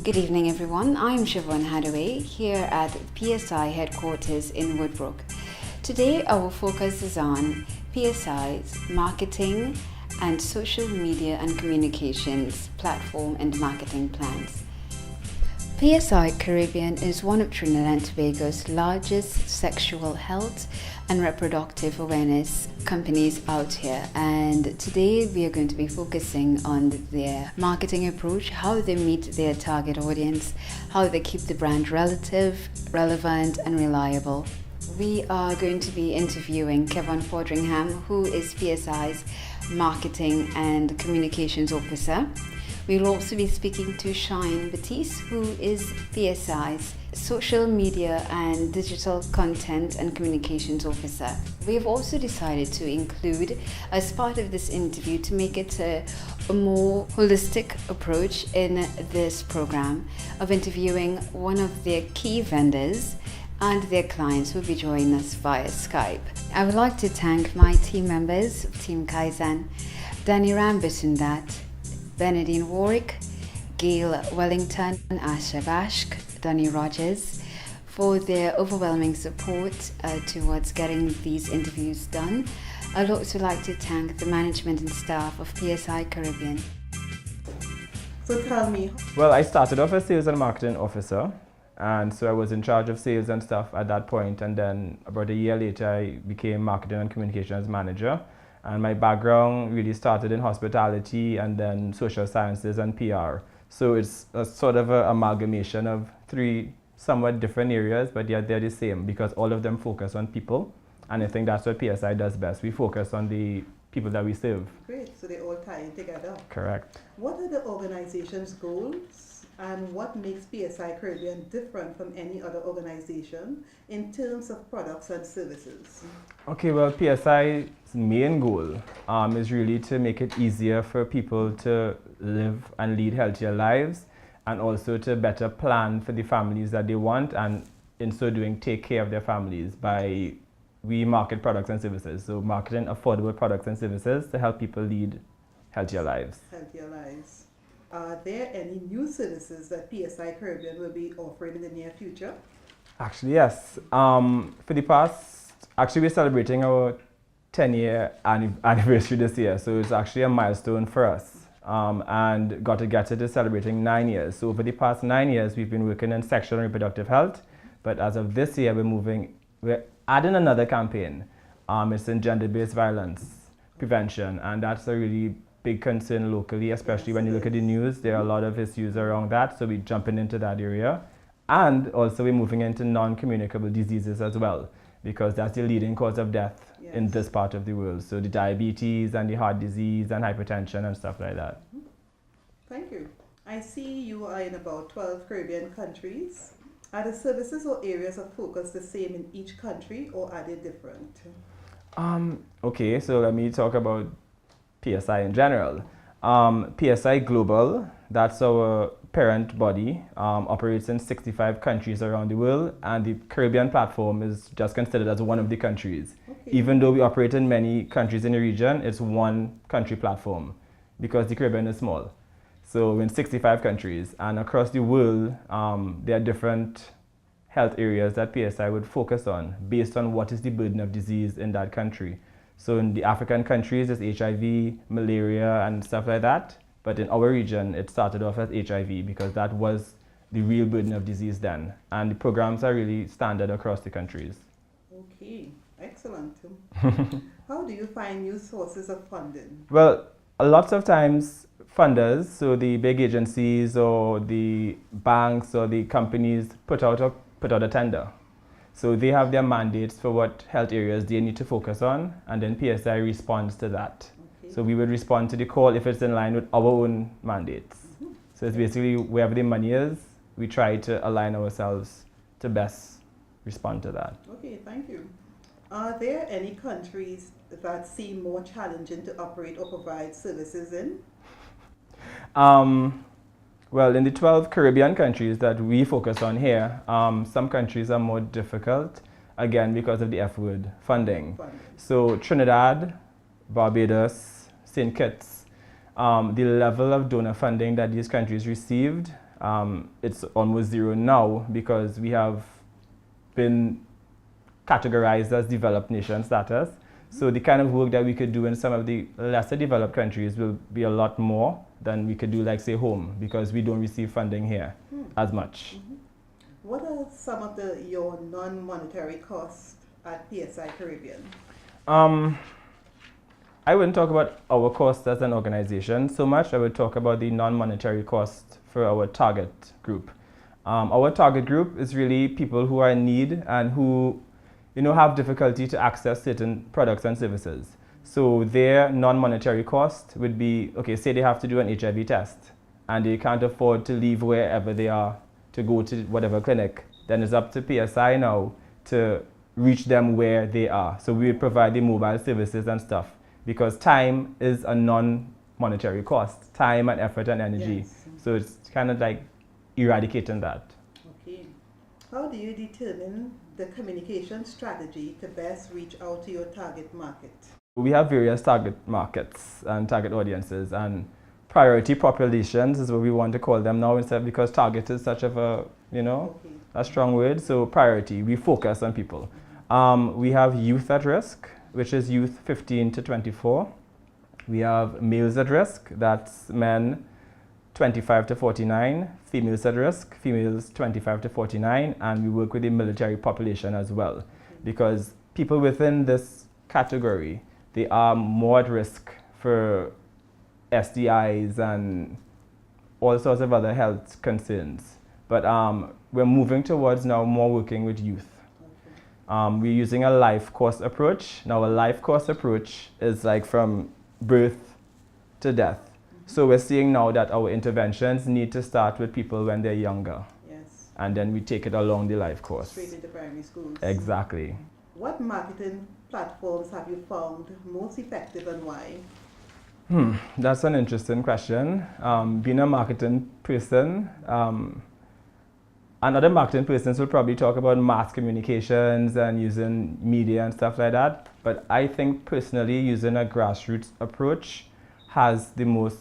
Good evening, everyone. I'm Siobhan Hadaway here at PSI headquarters in Woodbrook. Today, our focus is on PSI's marketing and social media and communications platform and marketing plans. PSI Caribbean is one of Trinidad and Tobago's largest sexual health and reproductive awareness companies out here, and today we are going to be focusing on their marketing approach, how they meet their target audience, how they keep the brand relevant and reliable. We are going to be interviewing Kevin Fordringham, who is PSI's Marketing and Communications Officer. We'll also be speaking to Shine Batiste, who is PSI's Social Media and Digital Content and Communications Officer. We have also decided to include, as part of this interview, to make it a more holistic approach in this program of interviewing one of their key vendors and their clients who will be joining us via Skype. I would like to thank my team members, Team Kaizan, Danny Rambitundat, Benedine Warwick, Gail Wellington, and Asha Bashk, Donny Rogers, for their overwhelming support towards getting these interviews done. I'd also like to thank the management and staff of PSI Caribbean. So tell me. Well, I started off as sales and marketing officer, and so I was in charge of sales and stuff at that point, and then about a year later I became marketing and communications manager. And my background really started in hospitality and then social sciences and PR. So it's a sort of an amalgamation of three somewhat different areas, but yet they're the same because all of them focus on people. And I think that's what PSI does best. We focus on the people that we serve. Great, so they all tie in together. Correct. What are the organization's goals and what makes PSI Caribbean different from any other organization in terms of products and services? Okay, well, PSI's main goal is really to make it easier for people to live and lead healthier lives, and also to better plan for the families that they want, and in so doing take care of their families by we market products and services. So marketing affordable products and services to help people lead healthier lives. Healthier lives. Are there any new services that PSI Caribbean will be offering in the near future? Actually, yes. For the past, actually we're celebrating our 10-year anniversary this year, so it's actually a milestone for us. And Got to Get It is celebrating 9 years. So for the past 9 years, we've been working in sexual and reproductive health, but as of this year, we're adding another campaign. It's in gender-based violence prevention, and that's a really big concern locally, especially when you look at the news. There are a lot of issues around that, so we're jumping into that area. And also we're moving into non-communicable diseases as well, because that's the leading cause of death in this part of the world. So the diabetes and the heart disease and hypertension and stuff like that. Thank you. I see you are in about 12 Caribbean countries. Are the services or areas of focus the same in each country, or are they different? Okay, so let me talk about PSI in general. PSI Global, that's our parent body, operates in 65 countries around the world, and the Caribbean platform is just considered as one of the countries. Okay. Even though we operate in many countries in the region, it's one country platform because the Caribbean is small. So we're in 65 countries, and across the world, there are different health areas that PSI would focus on based on what is the burden of disease in that country. So in the African countries, it's HIV, malaria, and stuff like that. But in our region, it started off as HIV because that was the real burden of disease then. And the programs are really standard across the countries. Okay, excellent. How do you find new sources of funding? Well, lots of times funders, so the big agencies or the banks or the companies put out a tender. So they have their mandates for what health areas they need to focus on, and then PSI responds to that. Okay. So we would respond to the call if it's in line with our own mandates. Mm-hmm. So it's basically wherever the money is, we try to align ourselves to best respond to that. Okay, thank you. Are there any countries that seem more challenging to operate or provide services in? Well, in the 12 Caribbean countries that we focus on here, some countries are more difficult, again, because of the F word, funding. So Trinidad, Barbados, St. Kitts, the level of donor funding that these countries received It's almost zero now because we have been categorized as developed nation status. So the kind of work that we could do in some of the lesser developed countries will be a lot more than we could do, like say home, because we don't receive funding here as much. What are some of your non-monetary costs at PSI Caribbean? I wouldn't talk about our cost as an organization so much. I would talk about the non-monetary cost for our target group. Our target group is really people who are in need and who have difficulty to access certain products and services. So their non-monetary cost would be, okay, say they have to do an HIV test and they can't afford to leave wherever they are to go to whatever clinic, then it's up to PSI now to reach them where they are. So we would provide the mobile services and stuff because time is a non-monetary cost, time and effort and energy. Yes. So it's kind of like eradicating that. Okay. How do you determine the communication strategy to best reach out to your target market? We have various target markets and target audiences, and priority populations is what we want to call them now instead, because target is such of a, a strong word. So priority, we focus on people. We have youth at risk, which is youth 15 to 24. We have males at risk, that's men 25 to 49, females at risk, females 25 to 49, and we work with the military population as well, because people within this category, they are more at risk for STIs and all sorts of other health concerns. But we're moving towards now more working with youth. We're using a life course approach. Now a life course approach is like from birth to death. So we're seeing now that our interventions need to start with people when they're younger. Yes. And then we take it along the life course. Straight into primary schools. Exactly. What marketing platforms have you found most effective and why? That's an interesting question. Being a marketing person, and other marketing persons will probably talk about mass communications and using media and stuff like that. But I think personally using a grassroots approach has the most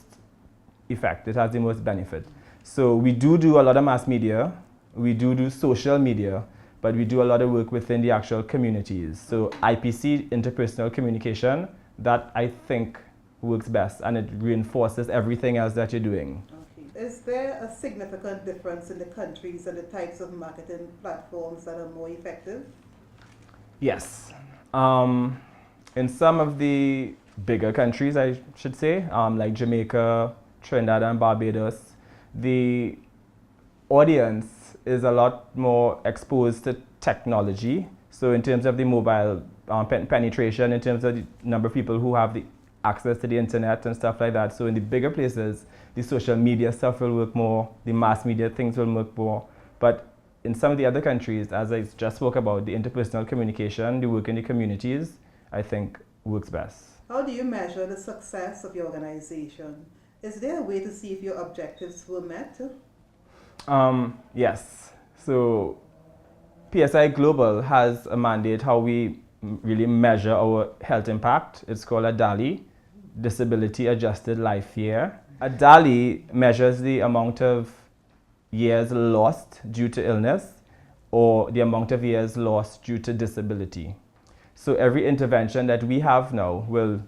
effect. It has the most benefit. So we do a lot of mass media. We do social media, but we do a lot of work within the actual communities. So IPC, interpersonal communication, that I think works best, and it reinforces everything else that you're doing. Okay. Is there a significant difference in the countries and the types of marketing platforms that are more effective? Yes. In some of the bigger countries, I should say, like Jamaica, Trinidad and Barbados, the audience is a lot more exposed to technology. So in terms of the mobile penetration, in terms of the number of people who have the access to the internet and stuff like that. So in the bigger places, the social media stuff will work more, the mass media things will work more. But in some of the other countries, as I just spoke about, the interpersonal communication, the work in the communities, I think works best. How do you measure the success of your organization? Is there a way to see if your objectives were met? Yes. So PSI Global has a mandate how we really measure our health impact. It's called a DALI, Disability Adjusted Life Year. A DALI measures the amount of years lost due to illness or the amount of years lost due to disability. So every intervention that we have now will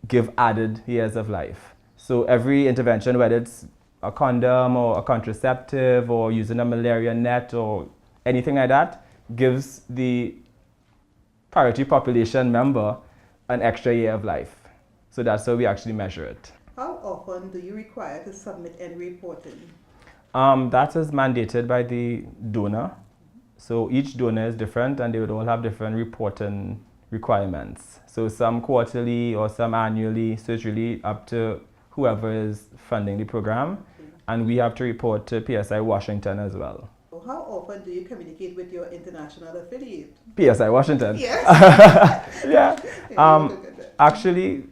give added years of life. So every intervention, whether it's a condom or a contraceptive or using a malaria net or anything like that, gives the priority population member an extra year of life. So that's how we actually measure it. How often do you require to submit any reporting? That is mandated by the donor. So each donor is different and they would all have different reporting requirements. So some quarterly or some annually, so it's really up to whoever is funding the program. And we have to report to PSI Washington as well. How often do you communicate with your international affiliate? PSI Washington? Yes. Yeah. Actually,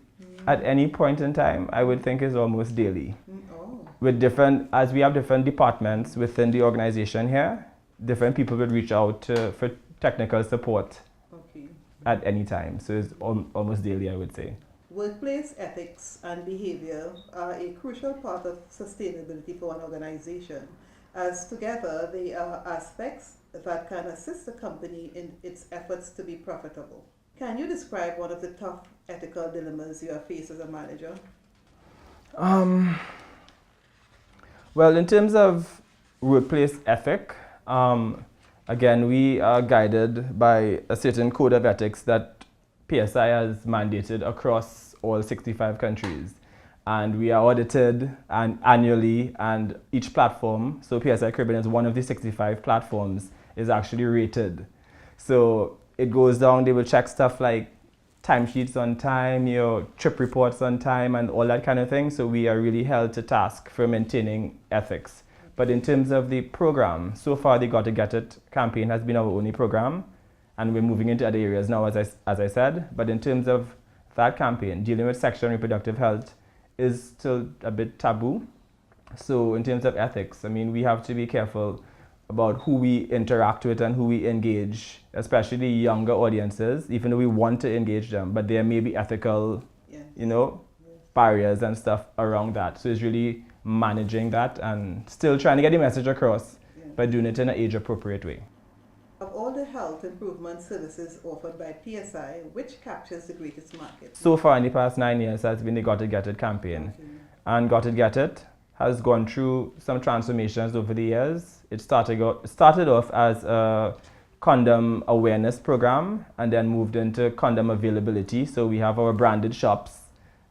at any point in time, I would think is almost daily. Oh. With different, as we have different departments within the organization here, different people would reach out for technical support Okay. at any time. So it's almost daily, I would say. Workplace ethics and behavior are a crucial part of sustainability for an organization, as together they are aspects that can assist the company in its efforts to be profitable. Can you describe one of the tough ethical dilemmas you have faced as a manager? Well, in terms of workplace ethic, again, we are guided by a certain code of ethics that PSI has mandated across all 65 countries. And we are audited annually, and each platform, so PSI Caribbean is one of the 65 platforms, is actually rated. So it goes down, they will check stuff like timesheets on time, your trip reports on time, and all that kind of thing. So we are really held to task for maintaining ethics. But in terms of the program, so far the Got to Get It campaign has been our only program, and we're moving into other areas now, as I said. But in terms of that campaign, dealing with sexual and reproductive health is still a bit taboo. So in terms of ethics, I mean, we have to be careful about who we interact with and who we engage, especially younger audiences, even though we want to engage them, but there may be ethical, barriers and stuff around that. So it's really managing that and still trying to get the message across, but doing it in an age-appropriate way. Of all the health improvement services offered by PSI, which captures the greatest market? So far in the past 9 years has been the Got to Get It campaign. Okay. And Got to Get It has gone through some transformations over the years. It started off as a condom awareness program and then moved into condom availability. So we have our branded shops,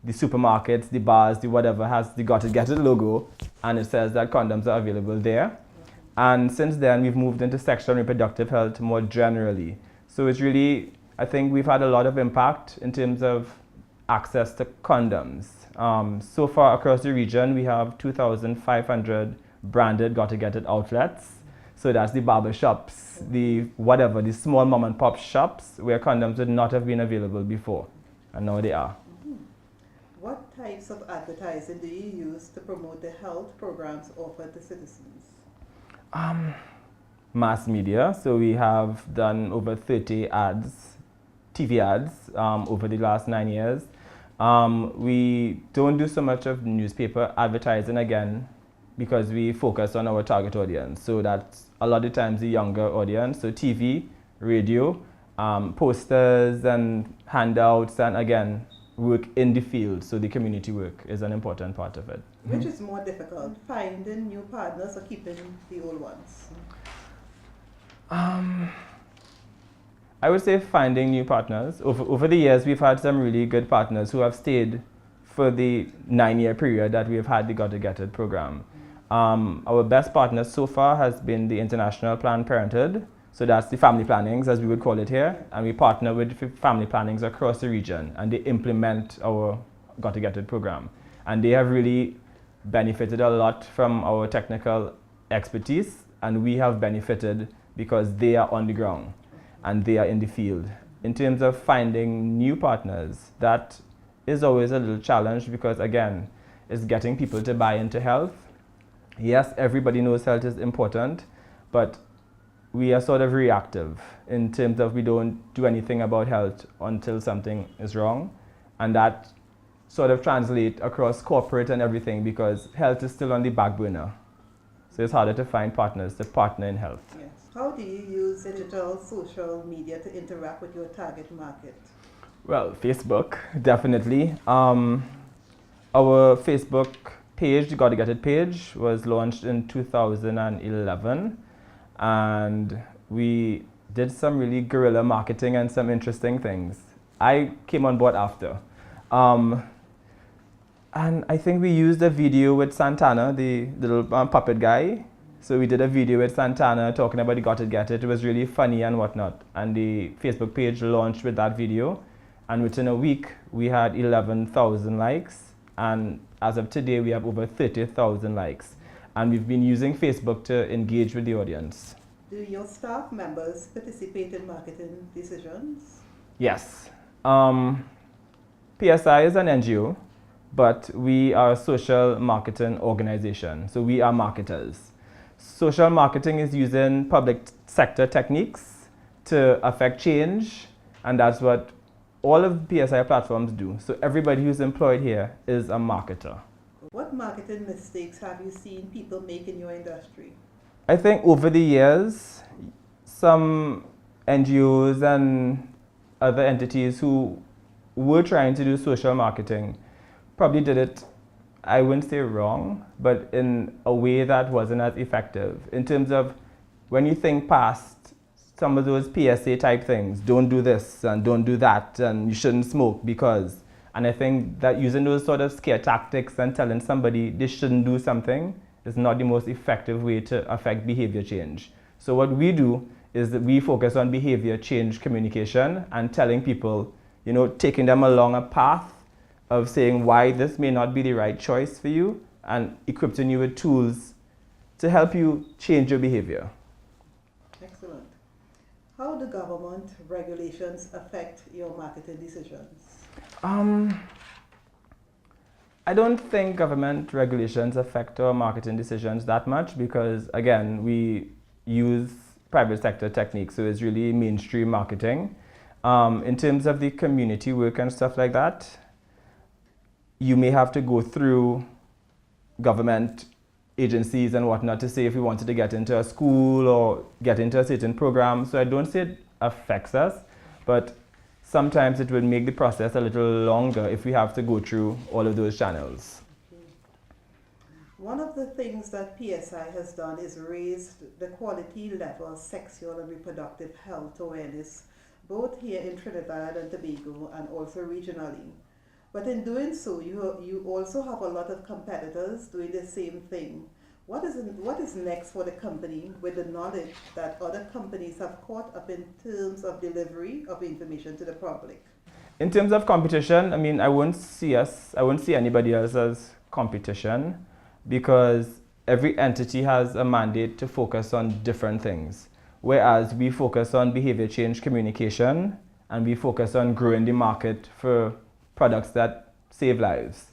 the supermarkets, the bars, the whatever has the Got to Get It logo, and it says that condoms are available there. And since then, we've moved into sexual and reproductive health more generally. So it's really, I think we've had a lot of impact in terms of access to condoms. So far across the region, we have 2,500 branded Got to Get It outlets. So that's the barber shops, the small mom and pop shops where condoms would not have been available before, and now they are. What types of advertising do you use to promote the health programs offered to citizens? Mass media. So we have done over 30 ads, TV ads, over the last 9 years. We don't do so much of newspaper advertising again because we focus on our target audience. So that's a lot of times the younger audience. So TV, radio, posters and handouts, and again, work in the field. So the community work is an important part of it. Which is more difficult, finding new partners or keeping the old ones? I would say finding new partners. Over the years, we've had some really good partners who have stayed for the 9-year period that we've had the Got to Get It program. Our best partner so far has been the International Planned Parenthood. So that's the family plannings, as we would call it here. And we partner with family plannings across the region, and they implement our Got to Get It program. And they have really benefited a lot from our technical expertise, and we have benefited because they are on the ground and they are in the field. In terms of finding new partners, that is always a little challenge because, again, it's getting people to buy into health. Yes, everybody knows health is important, but we are sort of reactive in terms of we don't do anything about health until something is wrong. And that sort of translates across corporate and everything because health is still on the back burner. So it's harder to find partners to partner in health. Yes. How do you use digital social media to interact with your target market? Well, Facebook, definitely. Our Facebook page, the Got to Get It page, was launched in 2011. And we did some really guerrilla marketing and some interesting things. I came on board after. And I think we used a video with Santana, the little puppet guy. So we did a video with Santana talking about the Got to Get It. It was really funny and whatnot. And the Facebook page launched with that video. And within a week, we had 11,000 likes. And as of today, we have over 30,000 likes. And we've been using Facebook to engage with the audience. Do your staff members participate in marketing decisions? Yes. PSI is an NGO, but we are a social marketing organization. So we are marketers. Social marketing is using public sector techniques to affect change, and that's what all of PSI platforms do. So everybody who's employed here is a marketer. What marketing mistakes have you seen people make in your industry? I think over the years, some NGOs and other entities who were trying to do social marketing probably did it, I wouldn't say wrong, but in a way that wasn't as effective. In terms of when you think past some of those PSA type things, don't do this and don't do that and you shouldn't smoke because, and I think that using those sort of scare tactics and telling somebody they shouldn't do something is not the most effective way to affect behavior change. So what we do is that we focus on behavior change communication and telling people, you know, taking them along a path of saying why this may not be the right choice for you and equipping you with tools to help you change your behavior. Excellent. How do government regulations affect your marketing decisions? I don't think government regulations affect our marketing decisions that much because, again, we use private sector techniques, so it's really mainstream marketing. In terms of the community work and stuff like that, you may have to go through government agencies and whatnot to say if you wanted to get into a school or get into a certain program. So I don't say it affects us, but sometimes it will make the process a little longer if we have to go through all of those channels. One of the things that PSI has done is raised the quality level of sexual and reproductive health awareness, both here in Trinidad and Tobago and also regionally. But in doing so, you also have a lot of competitors doing the same thing. What is next for the company with the knowledge that other companies have caught up in terms of delivery of information to the public? In terms of competition, I mean, I wouldn't see anybody else as competition because every entity has a mandate to focus on different things. Whereas we focus on behavior change communication and we focus on growing the market for products that save lives.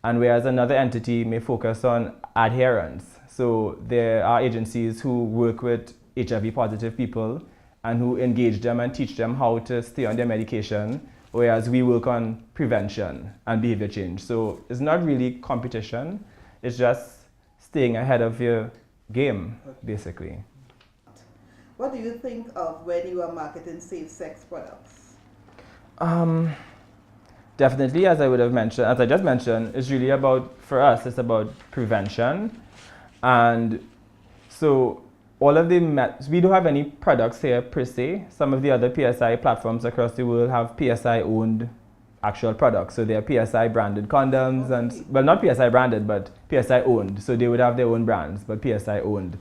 And whereas another entity may focus on adherence. So there are agencies who work with HIV positive people and who engage them and teach them how to stay on their medication, whereas we work on prevention and behavior change. So it's not really competition, it's just staying ahead of your game, basically. What do you think of when you are marketing safe sex products? Definitely, as I just mentioned, it's really about, for us, it's about prevention. And so all of we don't have any products here per se. Some of the other PSI platforms across the world have PSI owned actual products. So they are PSI branded condoms and, well, not PSI branded, but PSI owned. So they would have their own brands, but PSI owned.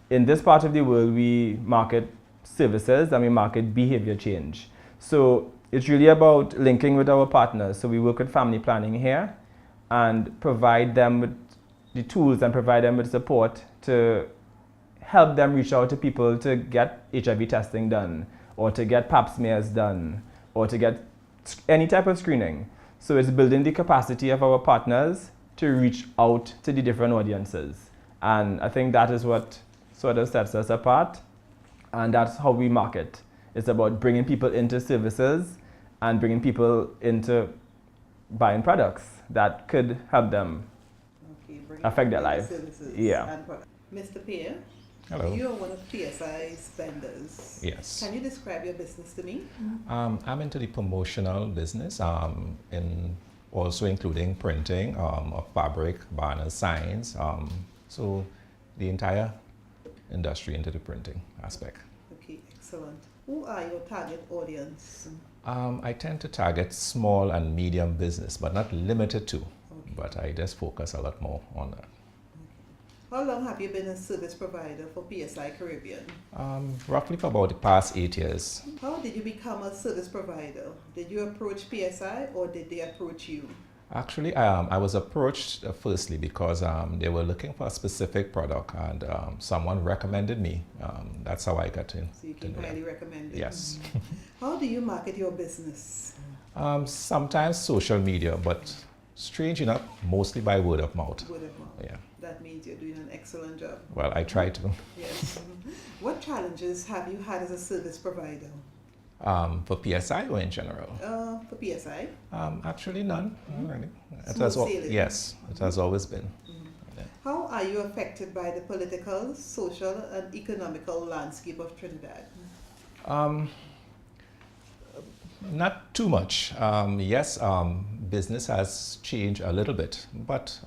In this part of the world, we market services and we market behavior change. So it's really about linking with our partners. So we work with family planning here and provide them with the tools and provide them with support to help them reach out to people to get HIV testing done or to get pap smears done or to get any type of screening. So it's building the capacity of our partners to reach out to the different audiences. And I think that is what sort of sets us apart. And that's how we market. It's about bringing people into services and bringing people into buying products that could help them affect their life. Yeah. Mr. Pierre, hello. you are one of PSI's vendors. Yes. Can you describe your business to me? I'm into the promotional business, also including printing of fabric, banners, signs. So the entire industry into the printing aspect. Okay, excellent. Who are your target audience? I tend to target small and medium business, but not limited to. Okay. But I just focus a lot more on that. Okay. How long have you been a service provider for PSI Caribbean? Roughly for about the past 8 years. How did you become a service provider? Did you approach PSI or did they approach you? Actually, I was approached firstly because they were looking for a specific product and someone recommended me. That's how I got in. So you came highly recommended? Yes. How do you market your business? Sometimes social media, but strange enough, mostly by word of mouth. Word of mouth. Yeah. That means you're doing an excellent job. Well, I try to. Yes. What challenges have you had as a service provider? For PSI or in general? For PSI? Actually, none. Not really. Smooth sailing. Yes, it has always been. Yeah. How are you affected by the political, social, and economical landscape of Trinidad? Not too much. Yes, business has changed a little bit, but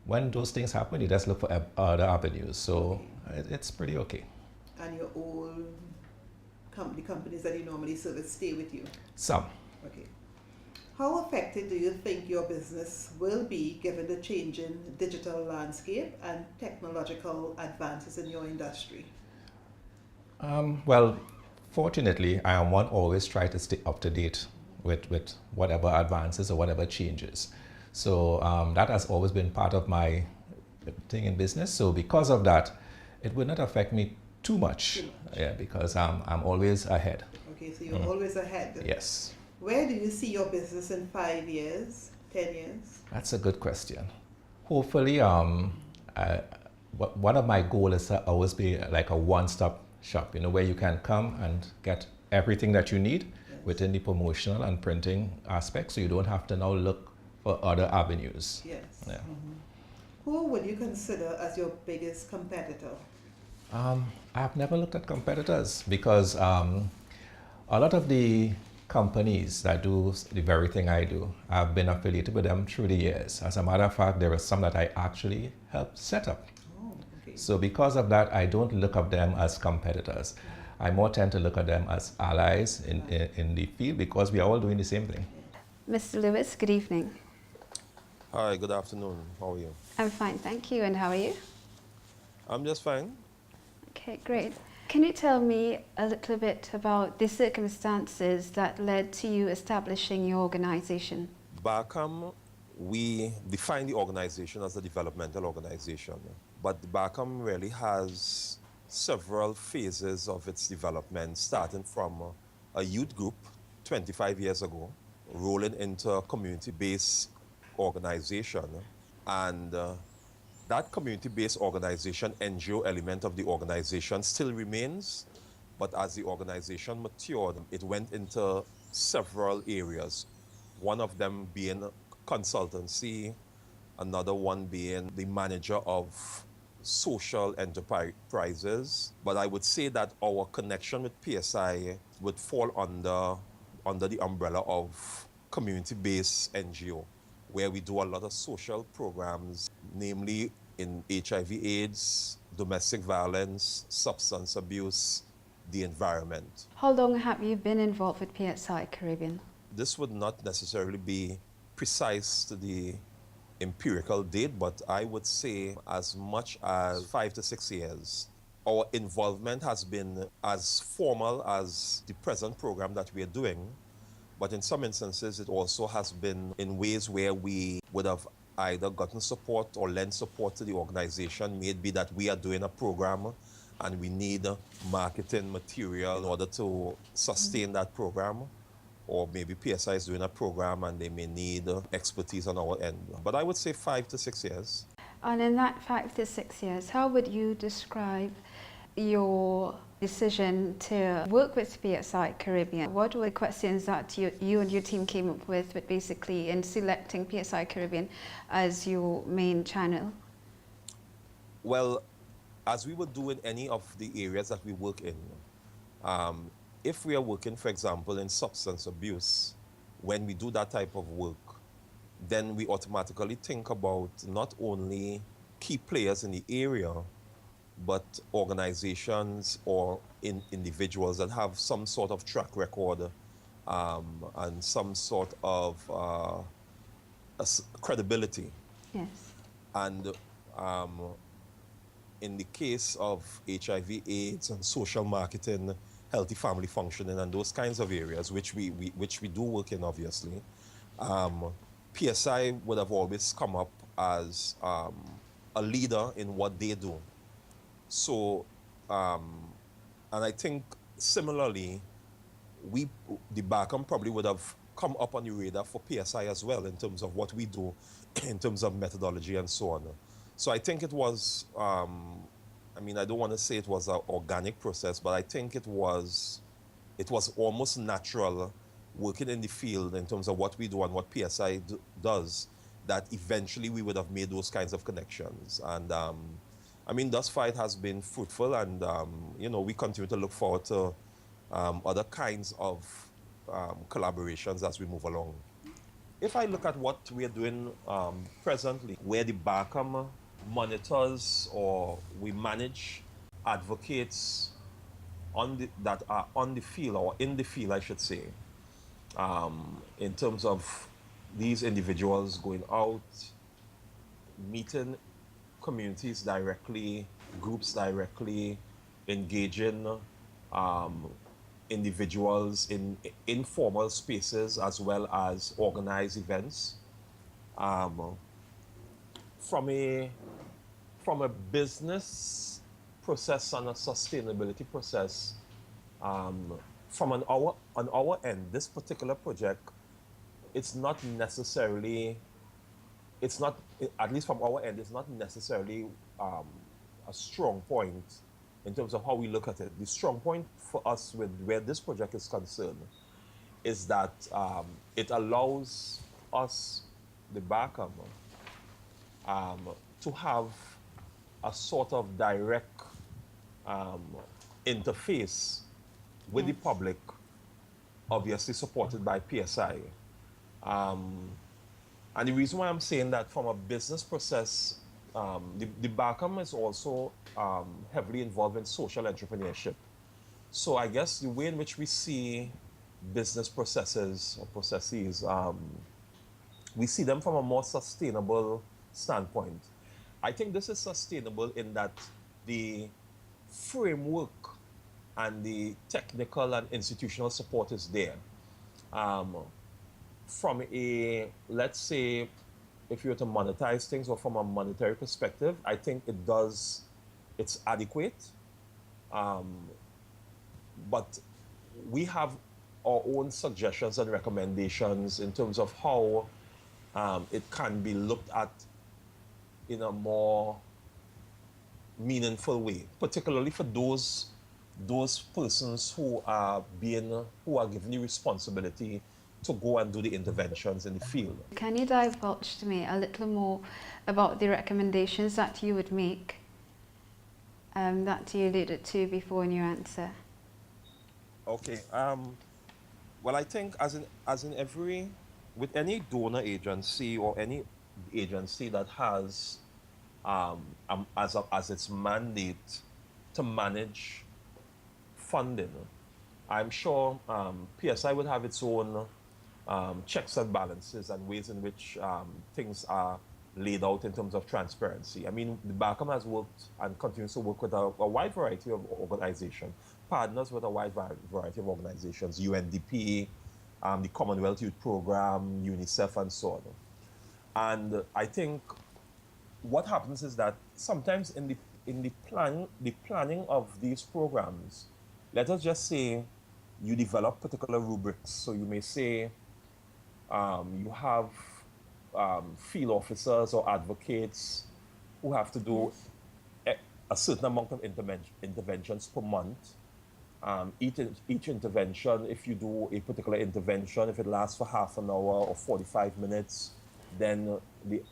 when those things happen, you just look for other avenues. So it's pretty okay. And your old the companies that you normally service stay with you? Some. Okay. How affected do you think your business will be given the changing digital landscape and technological advances in your industry? Well, fortunately, I am one always try to stay up to date with whatever advances or whatever changes. So that has always been part of my thing in business. So because of that, it would not affect me too much. Yeah, because I'm always ahead. Okay, so you're always ahead. Yes. Where do you see your business in 5 years, 10 years? That's a good question. Hopefully, one of my goals is to always be like a one-stop shop, where you can come and get everything that you need within the promotional and printing aspect, so you don't have to now look for other avenues. Yes. Yeah. Who would you consider as your biggest competitor? I've never looked at competitors because a lot of the companies that do the very thing I do, I've been affiliated with them through the years. As a matter of fact, there are some that I actually helped set up. Oh, okay. So because of that, I don't look at them as competitors. I more tend to look at them as allies in the field because we are all doing the same thing. Mr. Lewis, good evening. Hi, good afternoon. How are you? I'm fine, thank you. And how are you? I'm just fine. Okay, great. Can you tell me a little bit about the circumstances that led to you establishing your organization? Barcam, we define the organization as a developmental organization, but Barcam really has several phases of its development, starting from a youth group 25 years ago, rolling into a community-based organization, and that community-based organization, NGO element of the organization still remains, but as the organization matured, it went into several areas. One of them being consultancy, another one being the manager of social enterprises. But I would say that our connection with PSI would fall under the umbrella of community-based NGO, where we do a lot of social programs, namely in HIV/AIDS, domestic violence, substance abuse, the environment. How long have you been involved with PSI Caribbean? This would not necessarily be precise to the empirical date, but I would say as much as 5 to 6 years. Our involvement has been as formal as the present program that we are doing, but in some instances it also has been in ways where we would have either gotten support or lent support to the organization. May it be that we are doing a program and we need marketing material in order to sustain that program, or maybe PSI is doing a program and they may need expertise on our end. But I would say 5 to 6 years. And in that 5 to 6 years, how would you describe your decision to work with PSI Caribbean? What were the questions that you and your team came up with basically in selecting PSI Caribbean as your main channel? Well, as we would do in any of the areas that we work in, if we are working, for example, in substance abuse, when we do that type of work, then we automatically think about not only key players in the area, but organizations or individuals that have some sort of track record and some sort of credibility. Yes. And in the case of HIV/AIDS and social marketing, healthy family functioning, and those kinds of areas, which we do work in, obviously, PSI would have always come up as a leader in what they do. So, and I think similarly, the Barcam probably would have come up on the radar for PSI as well in terms of what we do, in terms of methodology and so on. So I think it was, I mean, I don't want to say it was an organic process, but I think it was it was almost natural working in the field in terms of what we do and what PSI does, that eventually we would have made those kinds of connections. And I mean, thus far it has been fruitful, and you know, we continue to look forward to other kinds of collaborations as we move along. If I look at what we are doing presently, where the BACM monitors or we manage advocates that are on the field, or in the field, I should say, in terms of these individuals going out, meeting communities directly, groups directly, engaging individuals in informal spaces as well as organized events. From a business process and a sustainability process, from on our end, this particular project, it's not necessarily, at least from our end, it's not necessarily a strong point in terms of how we look at it. The strong point for us with where this project is concerned is that it allows us, the BACM, to have a sort of direct interface with the public, obviously supported by PSI. And the reason why I'm saying that from a business process, the BACM is also heavily involved in social entrepreneurship. So I guess the way in which we see business processes or processes, we see them from a more sustainable standpoint. I think this is sustainable in that the framework and the technical and institutional support is there. From a, let's say, if you were to monetize things or from a monetary perspective, I think it's adequate. But we have our own suggestions and recommendations in terms of how it can be looked at in a more meaningful way, particularly for those persons who are given the responsibility to go and do the interventions in the field. Can you divulge to me a little more about the recommendations that you would make, that you alluded to before in your answer? Okay. Well, I think as in with any donor agency or any agency that has as its mandate to manage funding, I'm sure PSI would have its own checks and balances and ways in which things are laid out in terms of transparency. I mean, the BACM has worked and continues to work with a wide variety of organizations, partners with a wide variety of organizations, UNDP, the Commonwealth Youth Program, UNICEF, and so on. And I think what happens is that sometimes in the planning of these programs, let us just say you develop particular rubrics. So you may say you have field officers or advocates who have to do a certain amount of interventions per month. Each intervention, if you do a particular intervention, if it lasts for half an hour or 45 minutes, then the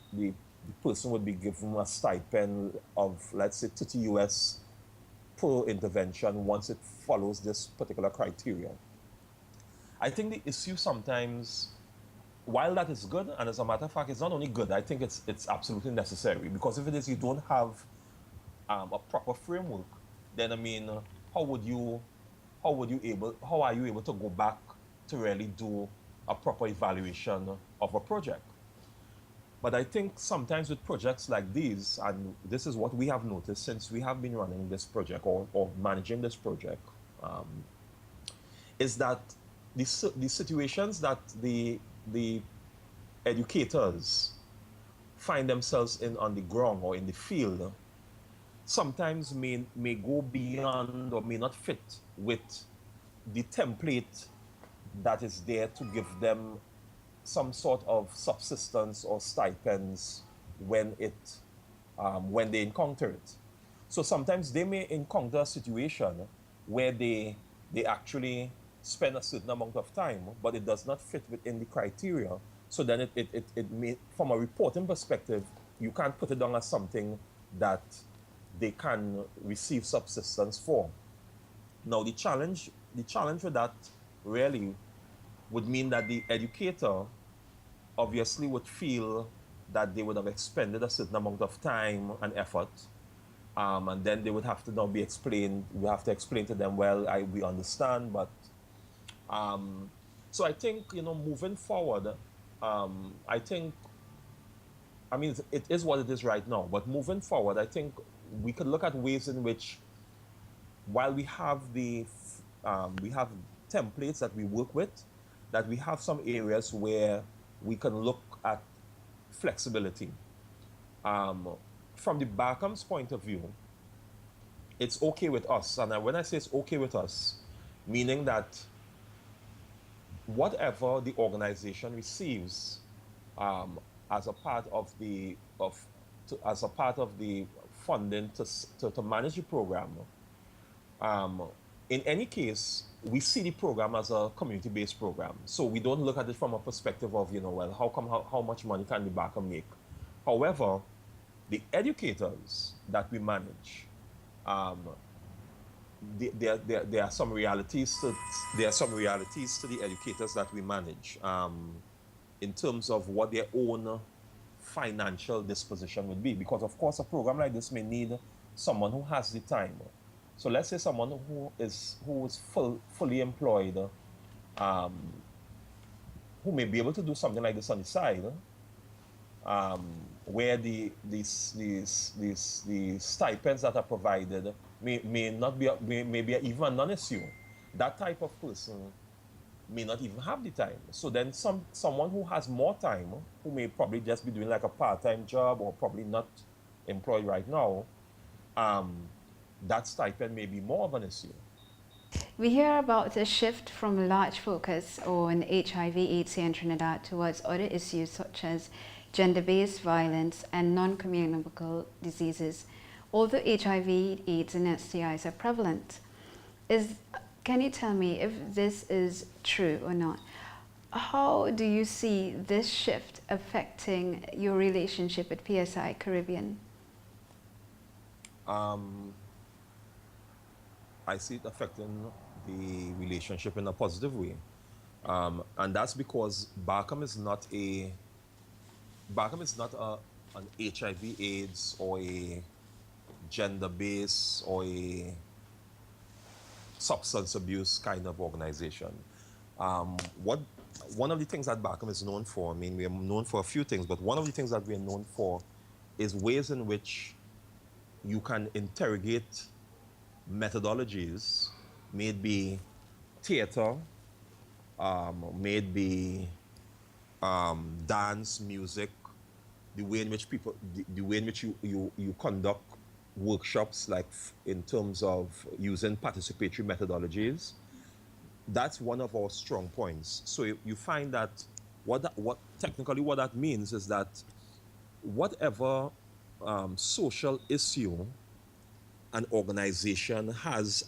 person would be given a stipend of, let's say, 30 US per intervention once it follows this particular criteria. I think the issue sometimes, while that is good, and as a matter of fact, it's not only good, I think it's absolutely necessary, because if it is you don't have a proper framework, then I mean, how are you able to go back to really do a proper evaluation of a project? But I think sometimes with projects like these, and this is what we have noticed since we have been running this project or managing this project, is that the situations that the educators find themselves in on the ground or in the field sometimes may go beyond or may not fit with the template that is there to give them some sort of subsistence or stipends when they encounter it. So sometimes they may encounter a situation where they actually spend a certain amount of time, but it does not fit within the criteria. So then it may, from a reporting perspective, you can't put it down as something that they can receive subsistence for. Now the challenge with that really would mean that the educator obviously would feel that they would have expended a certain amount of time and effort, and then they would have to now be explained. We have to explain to them, well, we understand, but so I think, moving forward, I think, I mean, it is what it is right now, but moving forward, I think we could look at ways in which, while we have we have templates that we work with, that we have some areas where we can look at flexibility. From the Barcam's point of view, it's okay with us. And when I say it's okay with us, meaning that whatever the organization receives as a part of the funding to manage the program, in any case, we see the program as a community-based program. So we don't look at it from a perspective of, well, how much money can the Barcam make? However, the educators that we manage, there are some realities to the educators that we manage, in terms of what their own financial disposition would be. Because of course, a program like this may need someone who has the time. So let's say someone who is fully employed, who may be able to do something like this on the side, where the stipends that are provided may not be maybe even a non-issue. That type of person may not even have the time. So then someone who has more time, who may probably just be doing like a part-time job or probably not employed right now, that stipend may be more of an issue. We hear about a shift from a large focus on HIV/AIDS here in Trinidad towards other issues such as gender-based violence and non-communicable diseases. Although HIV, AIDS and STIs are prevalent, can you tell me if this is true or not? How do you see this shift affecting your relationship with PSI Caribbean? I see it affecting the relationship in a positive way. And that's because Barcam is not an HIV AIDS or a gender-based or a substance abuse kind of organization. One of the things that Barcam is known for, I mean, we are known for a few things, but one of the things that we are known for is ways in which you can interrogate methodologies, may it be theater, may it be dance, music, the way in which you conduct workshops, like in terms of using participatory methodologies. That's one of our strong points. So you find that what that means is that whatever social issue an organization has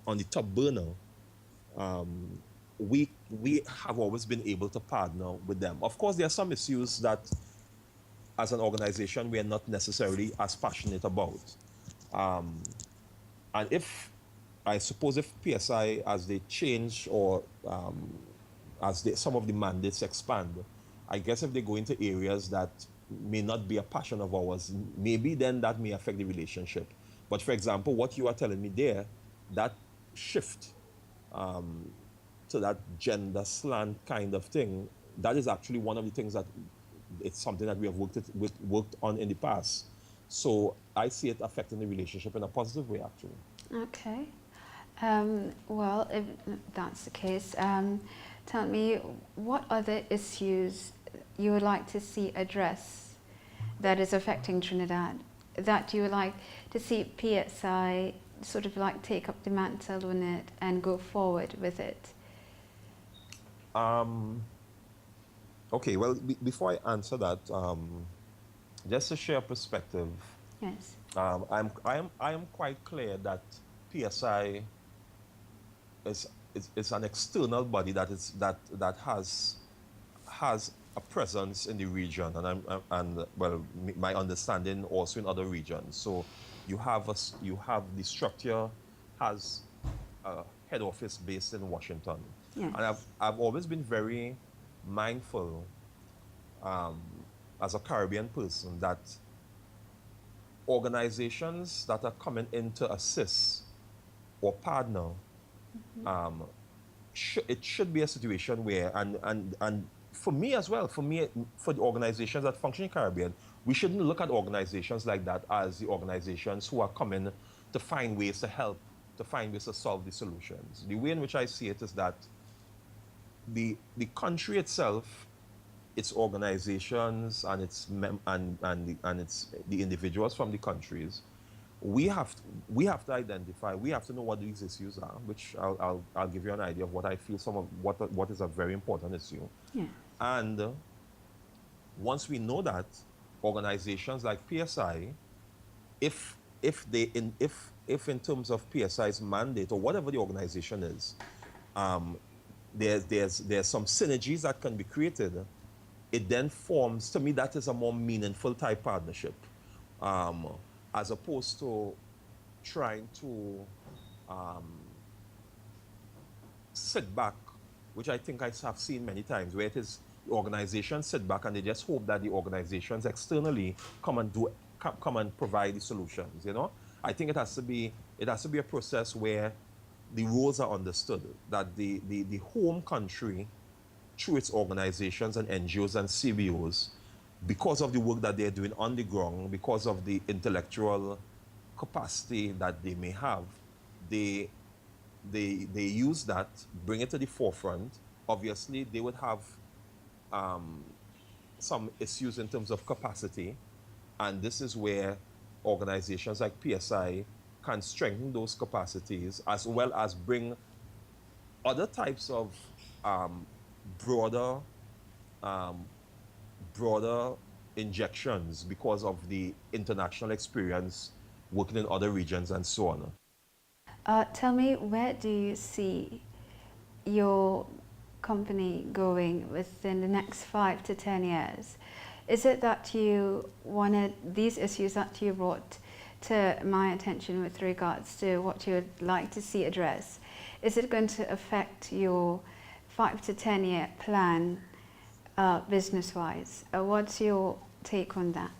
on the top burner, we have always been able to partner with them. Of course, there are some issues that, as an organization, we are not necessarily as passionate about. And I suppose if PSI, as they change or some of the mandates expand, I guess if they go into areas that may not be a passion of ours, maybe then that may affect the relationship. But for example, what you are telling me there, that shift to that gender slant kind of thing, that is actually one of the things that it's something that we have worked on in the past. So I see it affecting the relationship in a positive way, actually. Okay. Well, if that's the case, tell me what other issues you would like to see addressed that is affecting Trinidad, that you would like to see PSI sort of like take up the mantle on it and go forward with it? Okay, well, before I answer that, just to share a perspective, Yes. I am quite clear that PSI it's an external body that has a presence in the region, and my understanding also in other regions. So you have the structure has a head office based in Washington, Yes. and I've always been very mindful um, as a Caribbean person that organizations that are coming in to assist or partner, um, it should be a situation where, and for me as well, for the organizations that function in Caribbean, we shouldn't look at organizations like that as the organizations who are coming to find ways to help, to find ways to solve the solutions. The way in which I see it is that the country itself, its organizations and its the individuals from the countries, we have to identify, we have to know what these issues are, which I'll give you an idea of what I feel some of what is a very important issue. Yeah. And once we know that, organizations like PSI, if in terms of PSI's mandate or whatever the organization is, there's some synergies that can be created. It then forms, to me, that is a more meaningful type partnership, as opposed to trying to sit back, which I think I have seen many times, where it is the organizations sit back and they just hope that the organizations externally come and provide the solutions. You know, I think it has to be a process where the roles are understood, that the home country, through its organizations and NGOs and CBOs, because of the work that they're doing on the ground, because of the intellectual capacity that they may have, they use that, bring it to the forefront. Obviously, they would have some issues in terms of capacity, and this is where organizations like PSI can strengthen those capacities, as well as bring other types of broader injections because of the international experience working in other regions and so on. Tell me, where do you see your company going within the next 5 to 10 years? Is it that you wanted these issues that you brought to my attention with regards to what you would like to see addressed? Is it going to affect your 5 to 10 year plan business-wise? What's your take on that?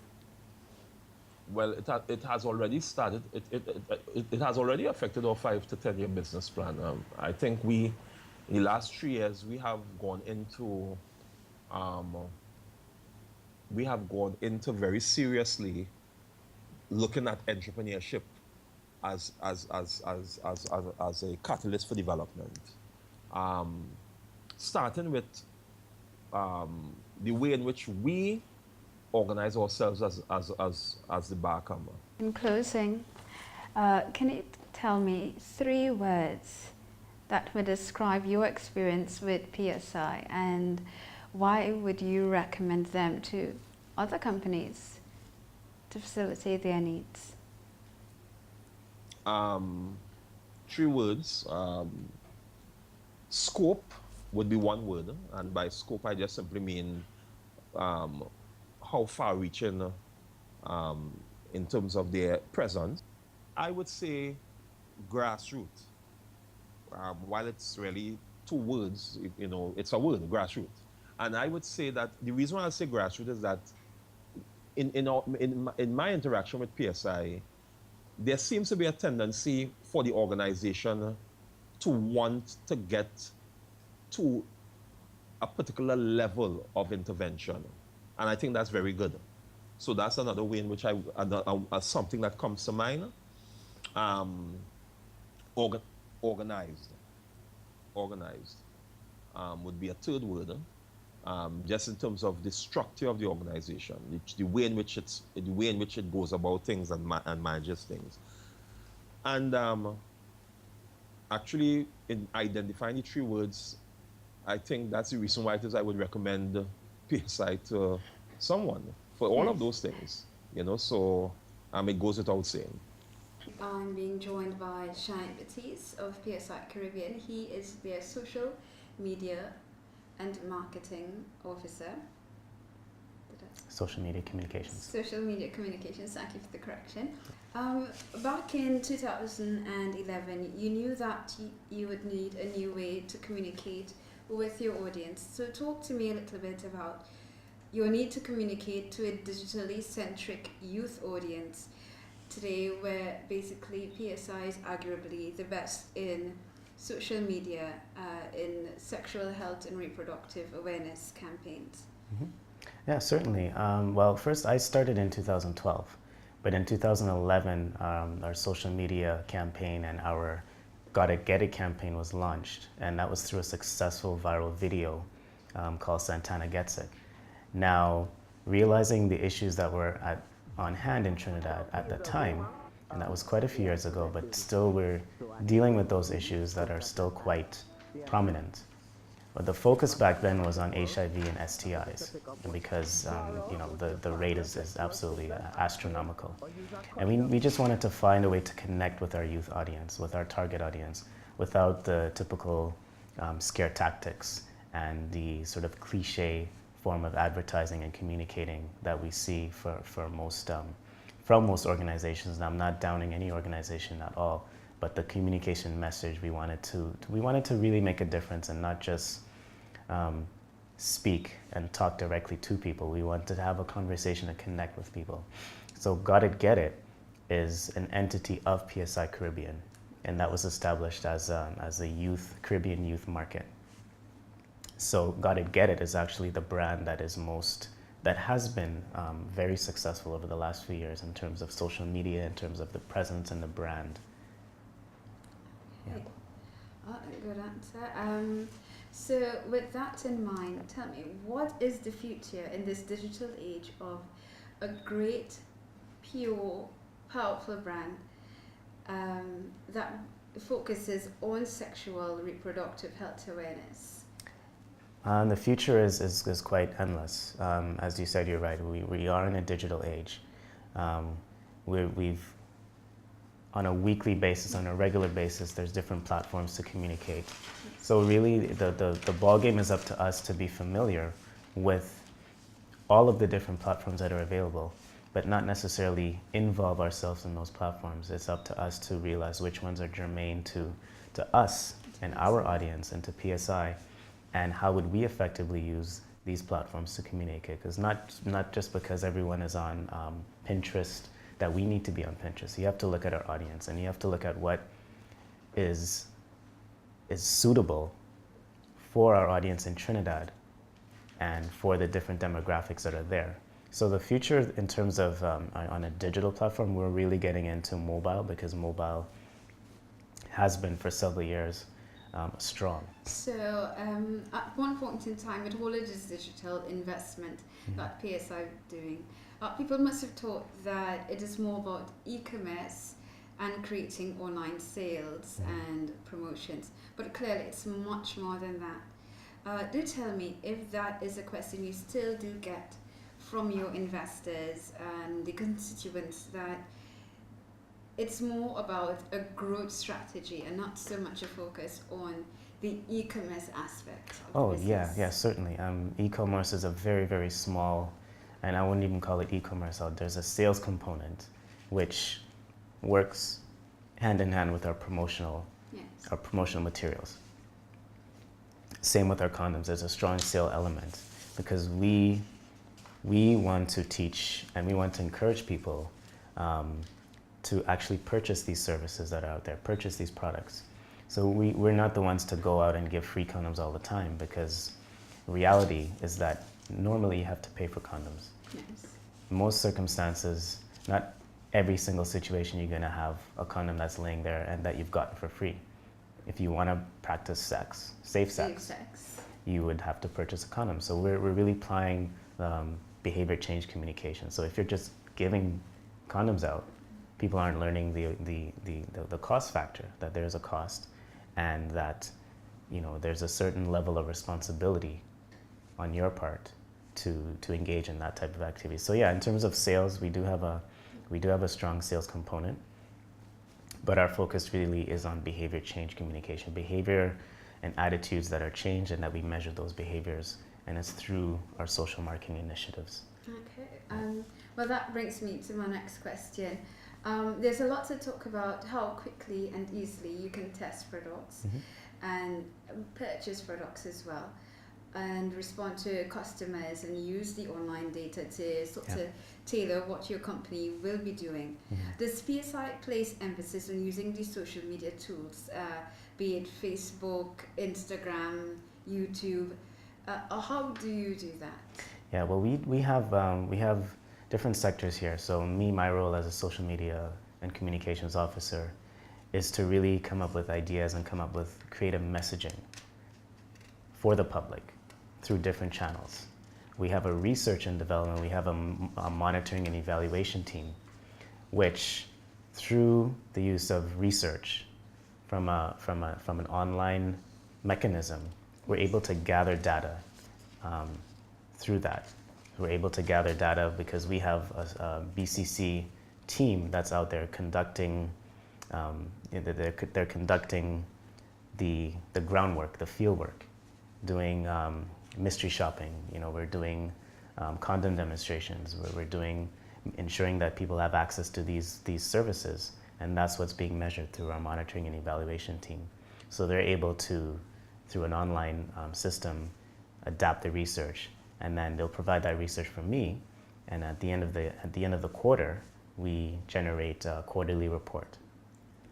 Well, it has already started. It has already affected our 5 to 10 year business plan. I think in the last 3 years, we have gone into very seriously looking at entrepreneurship as a catalyst for development. Starting with the way in which we organize ourselves as the barcomer. In closing, can you tell me 3 words that would describe your experience with PSI, and why would you recommend them to other companies to facilitate their needs? 3 words. Scope would be 1 word, and by scope I just simply mean how far-reaching in terms of their presence. I would say grassroots. While it's really 2 words, you know, it's a word, grassroots. And I would say that the reason why I say grassroots is that in my interaction with PSI, there seems to be a tendency for the organization to want to get to a particular level of intervention. And I think that's very good. So that's another way in which something that comes to mind. Organized would be a 3rd word. Just in terms of the structure of the organization, the way in which it goes about things and manages things. And actually, in identifying the 3 words, I think that's the reason why it is I would recommend PSI to someone for all of those things, you know. So it goes without saying. I'm being joined by Shine Batiste of PSI Caribbean. He is their social media and marketing officer. Social media communications. Social media communications, thank you for the correction. Back in 2011, you knew that you would need a new way to communicate with your audience. So talk to me a little bit about your need to communicate to a digitally centric youth audience today, where basically PSI is arguably the best in social media, in sexual health and reproductive awareness campaigns. Mm-hmm. Yeah, certainly. Well, first I started in 2012, but in 2011 our social media campaign and our Gotta Get It campaign was launched, and that was through a successful viral video called Santana Gets It. Now, realizing the issues that were on hand in Trinidad at the time, and that was quite a few years ago, but still we're dealing with those issues that are still quite prominent. But the focus back then was on HIV and STIs, because the rate is absolutely astronomical. And we just wanted to find a way to connect with our youth audience, with our target audience, without the typical scare tactics and the sort of cliche form of advertising and communicating that we see from most organizations. And I'm not downing any organization at all, but the communication message, we wanted to really make a difference and not just speak and talk directly to people. We wanted to have a conversation and connect with people. So Gotta Get It is an entity of PSI Caribbean, and that was established as a Caribbean youth market. So Gotta Get It is actually the brand that has been very successful over the last few years in terms of social media, in terms of the presence and the brand. Yeah. Good answer. So with that in mind, tell me, what is the future in this digital age of a great, pure, powerful brand that focuses on sexual reproductive health awareness? The future is quite endless. As you said, you're right. We are in a digital age. We've on a weekly basis, on a regular basis, there's different platforms to communicate. So really, the ball game is up to us to be familiar with all of the different platforms that are available, but not necessarily involve ourselves in those platforms. It's up to us to realize which ones are germane to us and our audience and to PSI, and how would we effectively use these platforms to communicate. Because not just because everyone is on Pinterest that we need to be on Pinterest. You have to look at our audience, and you have to look at what is suitable for our audience in Trinidad and for the different demographics that are there. So the future in terms of on a digital platform, we're really getting into mobile, because mobile has been for several years strong. So at one point in time, with all of this digital investment that PSI doing, people must have thought that it is more about e-commerce and creating online sales and promotions, but clearly it's much more than that. Do tell me if that is a question you still do get from your investors and the constituents, that it's more about a growth strategy and not so much a focus on the e-commerce aspect of the business. Yeah, certainly. E-commerce is a very, very small, and I wouldn't even call it e-commerce. There's a sales component which works hand in hand with our promotional materials. Same with our condoms. There's a strong sale element, because we want to teach and we want to encourage people to actually purchase these services that are out there, purchase these products. So we're not the ones to go out and give free condoms all the time, because reality is that normally you have to pay for condoms. Yes. Most circumstances, not every single situation, you're gonna have a condom that's laying there and that you've gotten for free. If you wanna practice sex, safe sex, you would have to purchase a condom. So we're really applying behavior change communication. So if you're just giving condoms out, people aren't learning the cost factor, that there's a cost, and that there's a certain level of responsibility on your part to engage in that type of activity. So yeah, in terms of sales, we do have a strong sales component. But our focus really is on behavior change communication, behavior and attitudes that are changed, and that we measure those behaviors, and it's through our social marketing initiatives. Okay, well that brings me to my next question. There's a lot to talk about how quickly and easily you can test products and purchase products as well, and respond to customers and use the online data to sort of tailor what your company will be doing. Does PSI place emphasis on using these social media tools, be it Facebook, Instagram, YouTube, or how do you do that? Yeah, well, we have different sectors here. So my role as a social media and communications officer is to really come up with ideas and come up with creative messaging for the public through different channels. We have a research and development, we have a monitoring and evaluation team, which through the use of research from an online mechanism, we're able to gather data through that. We're able to gather data because we have a BCC team that's out there conducting, they're conducting the groundwork, the field work, doing mystery shopping. You know, we're doing condom demonstrations, we're doing ensuring that people have access to these services, and that's what's being measured through our monitoring and evaluation team. So they're able to, through an online system, adapt the research, and then they'll provide that research from me, and at the end of the quarter, we generate a quarterly report.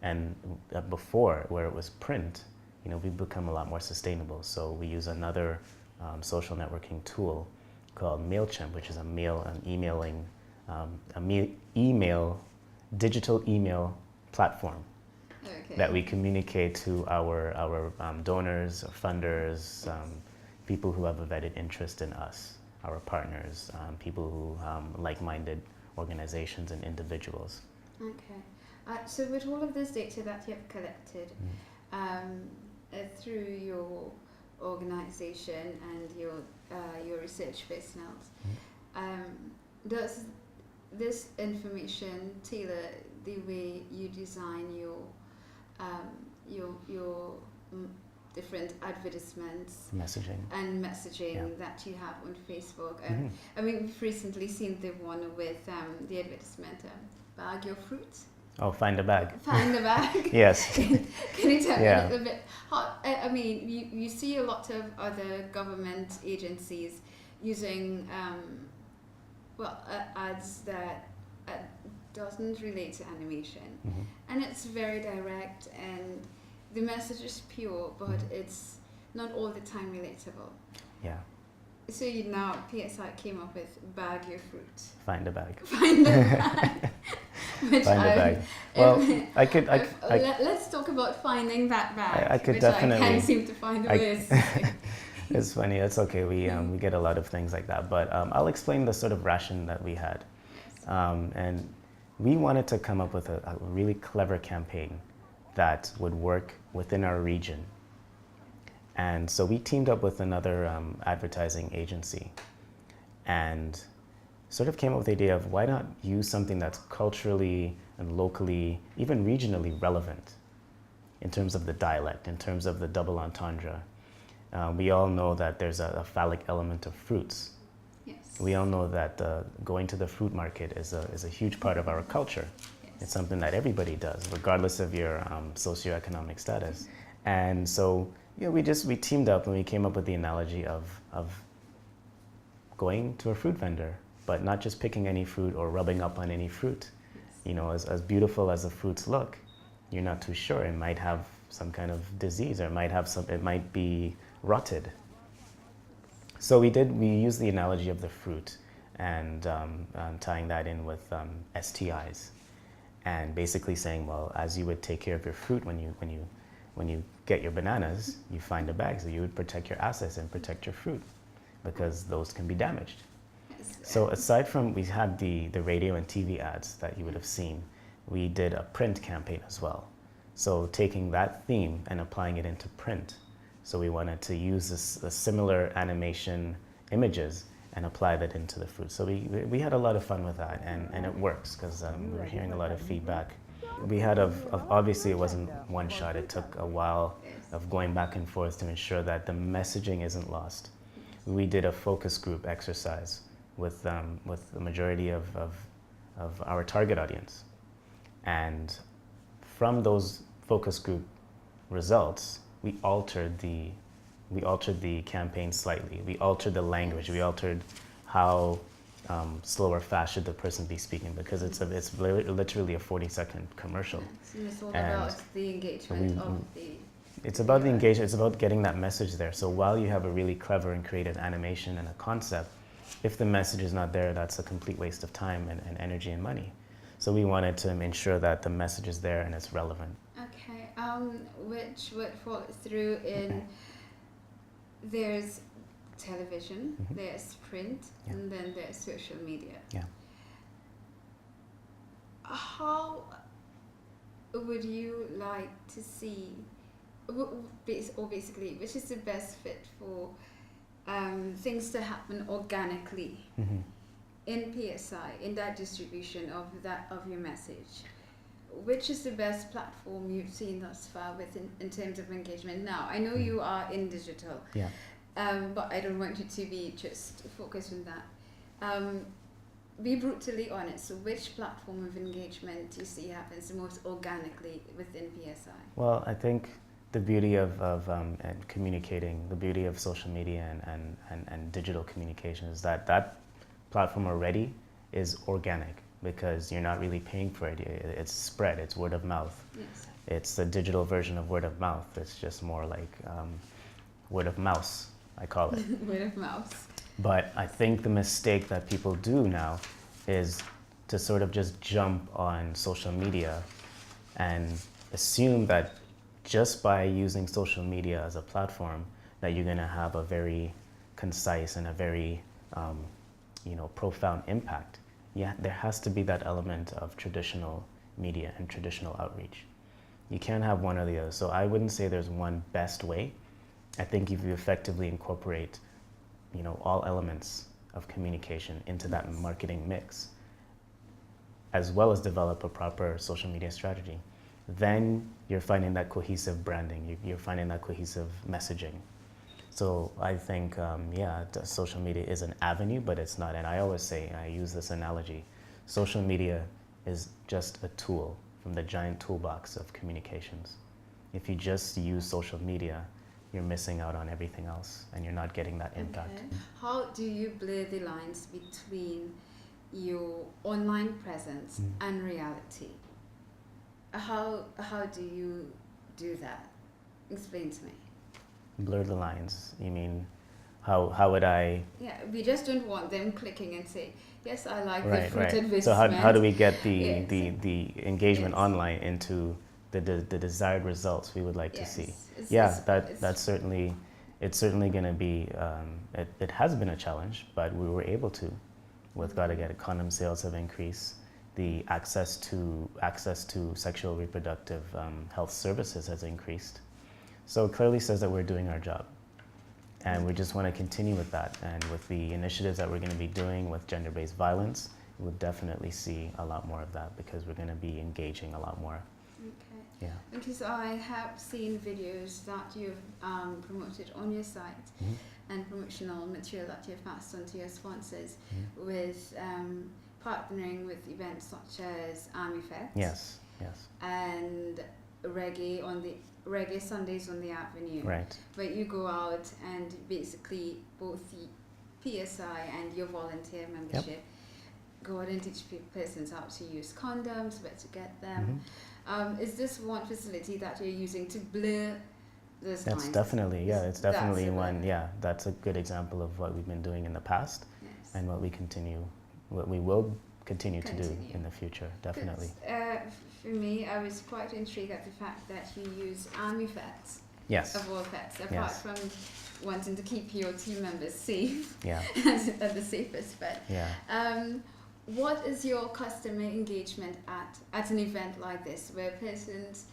And before, where it was print, you know, we've become a lot more sustainable. So we use another social networking tool called MailChimp, which is digital email platform that we communicate to our donors, funders, people who have a vetted interest in us, our partners, people who like-minded organizations and individuals. Okay, so with all of this data that you have collected through your organization and your research personnel, does this information tailor the way you design your different advertisements messaging that you have on Facebook? I mean, we've recently seen the one with the advertisement, bag your fruit. Oh, find a bag. Find a bag. Yes. Can you tell me a little bit? I mean, you see a lot of other government agencies using ads that doesn't relate to animation, and it's very direct, and the message is pure, but it's not all the time relatable. Yeah. So now PSI came up with bag your fruit. Find a bag. Find a bag. Find a bag. Well, let's talk about finding that bag. I could which definitely. I can't seem to find the words. It's funny. It's okay. We get a lot of things like that, but I'll explain the sort of ration that we had, and we wanted to come up with a really clever campaign that would work within our region. And so we teamed up with another advertising agency and sort of came up with the idea of why not use something that's culturally and locally, even regionally relevant in terms of the dialect, in terms of the double entendre. We all know that there's a phallic element of fruits. Yes. We all know that going to the fruit market is a huge part of our culture. Yes. It's something that everybody does, regardless of your socioeconomic status. And so, we teamed up and we came up with the analogy of going to a fruit vendor, but not just picking any fruit or rubbing up on any fruit. Yes. As beautiful as the fruits look, you're not too sure. It might have some kind of disease, or it might be rotted. So we used the analogy of the fruit and tying that in with STIs, and basically saying, well, as you would take care of your fruit when you get your bananas, you find a bag, so you would protect your assets and protect your fruit, because those can be damaged. Yes. So aside from, we had the radio and TV ads that you would have seen, we did a print campaign as well. So taking that theme and applying it into print. So we wanted to use the similar animation images and apply that into the fruit. So we had a lot of fun with that, and it works, because we were hearing a lot of feedback We had obviously it wasn't one shot. It took a while of going back and forth to ensure that the messaging isn't lost. We did a focus group exercise with the majority of our target audience, and from those focus group results, we altered the campaign slightly. We altered the language. We altered how slow or fast should the person be speaking, because it's literally a 40-second commercial. So it's all about the engagement of the... It's about the engagement. It's about getting that message there. So while you have a really clever and creative animation and a concept, if the message is not there, that's a complete waste of time and energy and money. So we wanted to ensure that the message is there and it's relevant. Okay, which would fall through in, there's television, there's print, and then there's social media. Yeah. How would you like to see, or basically, which is the best fit for things to happen organically in PSI, in that distribution of your message? Which is the best platform you've seen thus far in terms of engagement? Now, I know you are in digital, but I don't want you to be just focused on that. Be brutally honest. So which platform of engagement do you see happens the most organically within PSI? Well, I think the beauty of communicating, the beauty of social media and digital communication is that platform already is organic, because you're not really paying for it. It's spread, it's word of mouth. Yes. It's the digital version of word of mouth. It's just more like word of mouse, I call it. Word of mouth. But I think the mistake that people do now is to sort of just jump on social media and assume that just by using social media as a platform that you're going to have a very concise and a very profound impact. Yeah, there has to be that element of traditional media and traditional outreach. You can't have one or the other. So I wouldn't say there's one best way. I think if you effectively incorporate, all elements of communication into that marketing mix, as well as develop a proper social media strategy, then you're finding that cohesive branding, you're finding that cohesive messaging. So I think, social media is an avenue, but it's not. And I always say, I use this analogy, social media is just a tool from the giant toolbox of communications. If you just use social media, you're missing out on everything else, and you're not getting that impact. Okay. How do you blur the lines between your online presence and reality? How do you do that? Explain to me. Blur the lines, you mean, how would I? Yeah, we just don't want them clicking and say, yes, I like the Right. advertisement. So how do we get the engagement Yes. online into the desired results we would like to see? That's certainly, it's certainly going to be, it has been a challenge, but we were able to. With Gotta Get It, condom sales have increased. The access to sexual reproductive health services has increased. So it clearly says that we're doing our job. And we just want to continue with that. And with the initiatives that we're going to be doing with gender-based violence, we'll definitely see a lot more of that, because we're going to be engaging a lot more. Okay. Yeah. Because I have seen videos that you've promoted on your site and promotional material that you've passed on to your sponsors with partnering with events such as Army Fest. Yes. And Reggae Sundays on the Avenue. Right. Where you go out and basically both the PSI and your volunteer membership go out and teach persons how to use condoms, where to get them. Is this one facility that you're using to blur those lines? It's definitely one. Yeah, that's a good example of what we've been doing in the past, and what we will continue to do in the future. Definitely. For me, I was quite intrigued at the fact that you use Army vets. Yes. Of all vets, apart from wanting to keep your team members safe. Yeah. At the safest vet. Yeah. What is your customer engagement at an event like this, where persons,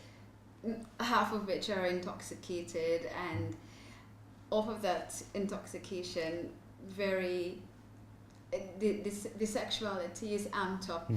half of which are intoxicated, and off of that intoxication, the sexuality is amped up,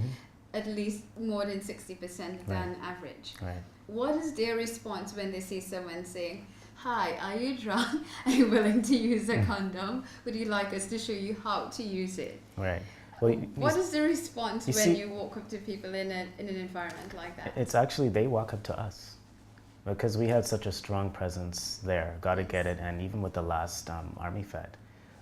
at least more than 60% than average. Right. What is their response when they see someone saying, "Hi, are you drunk? Are you willing to use a condom? Would you like us to show you how to use it?" Right. Well, what is the response when you walk up to people in an environment like that? It's actually, they walk up to us because we had such a strong presence there. Gotta Get It, and even with the last Army Fed,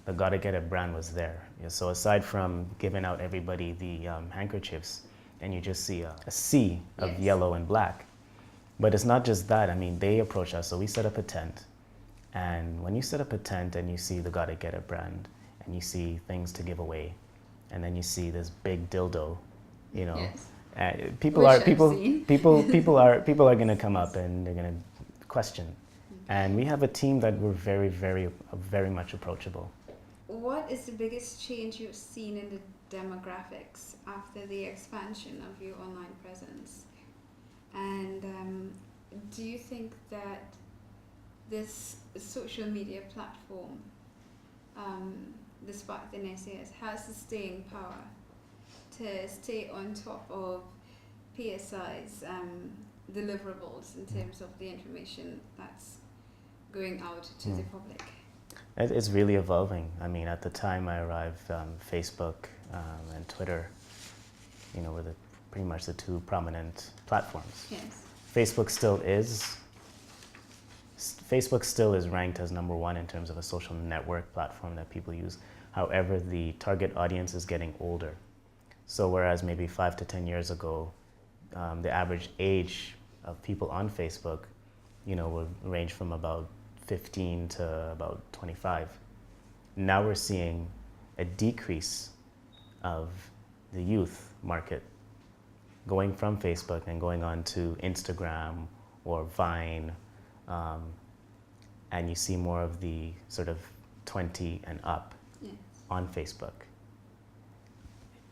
the Gotta Get It brand was there. Yeah, so aside from giving out everybody the handkerchiefs, and you just see a sea of yellow and black. But it's not just that. I mean, they approach us. So we set up a tent. And when you set up a tent and you see the Gotta Get It brand, and you see things to give away, and then you see this big dildo, you know, people are going to come up and they're going to question. And we have a team that we're very much approachable. What is the biggest change you've seen in the demographics after the expansion of your online presence? And do you think that this social media platform, despite the naysayers, has the staying power to stay on top of PSI's deliverables in terms of the information that's going out to the public? It's really evolving. I mean, at the time I arrived, Facebook and Twitter, you know, were pretty much the two prominent platforms. Yes. Facebook still is ranked as #1 in terms of a social network platform that people use. However, the target audience is getting older. So whereas maybe 5 to 10 years ago, the average age of people on Facebook, you know, would range from about 15 to about 25. Now we're seeing a decrease of the youth market going from Facebook and going on to Instagram or Vine, and you see more of the sort of 20 and up on Facebook.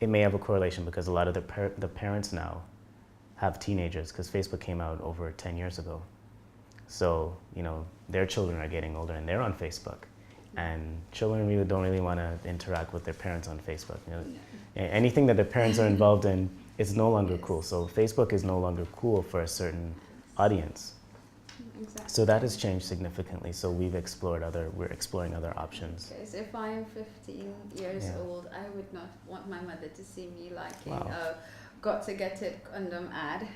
It may have a correlation because a lot of the parents now have teenagers because Facebook came out over 10 years ago. So, you know, their children are getting older and they're on Facebook. And children really don't want to interact with their parents on Facebook. You know, anything that the parents are involved in, it's no longer cool. So Facebook is no longer cool for a certain audience. Exactly. So that has changed significantly. So we're exploring other options. Because if I am 15 years old, I would not want my mother to see me liking a Got to Get It condom ad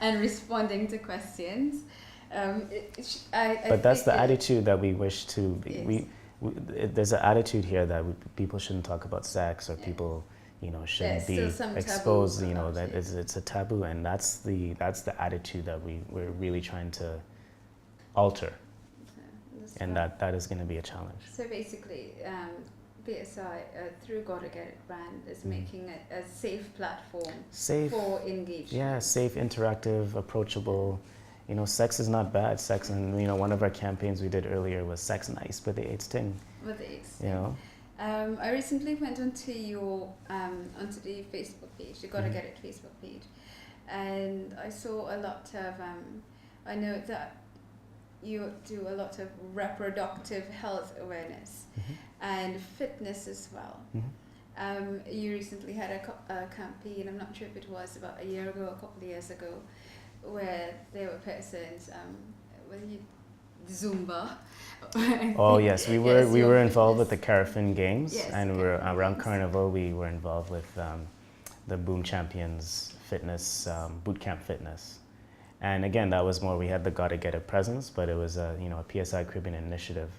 and responding to questions. But that's the attitude that we wish to. There's an attitude here that people shouldn't talk about sex, or people, you know, shouldn't be exposed. You know, that it's a taboo, and that's the attitude that we're really trying to alter, and that is going to be a challenge. So basically, PSI through Gotta Get It brand is making it a safe platform for engagement. Yeah, safe, interactive, approachable. You know, sex is not bad. Sex, and you know, one of our campaigns we did earlier was "Sex Nice" with the AIDS thing. With the AIDS. You know. I recently went onto onto the Facebook page, the Gotta Get It Facebook page, and I saw a lot of. I know that you do a lot of reproductive health awareness and fitness as well. You recently had a campaign. I'm not sure if it was about a year ago, a couple of years ago, where there were persons, Zumba. Oh yes, we were involved with the Caribbean Games, and we're around Carnival. We were involved with the Boom Champions Fitness, Boot Camp Fitness, and again that was more. We had the Gotta Get It presence, but it was a PSI Caribbean initiative.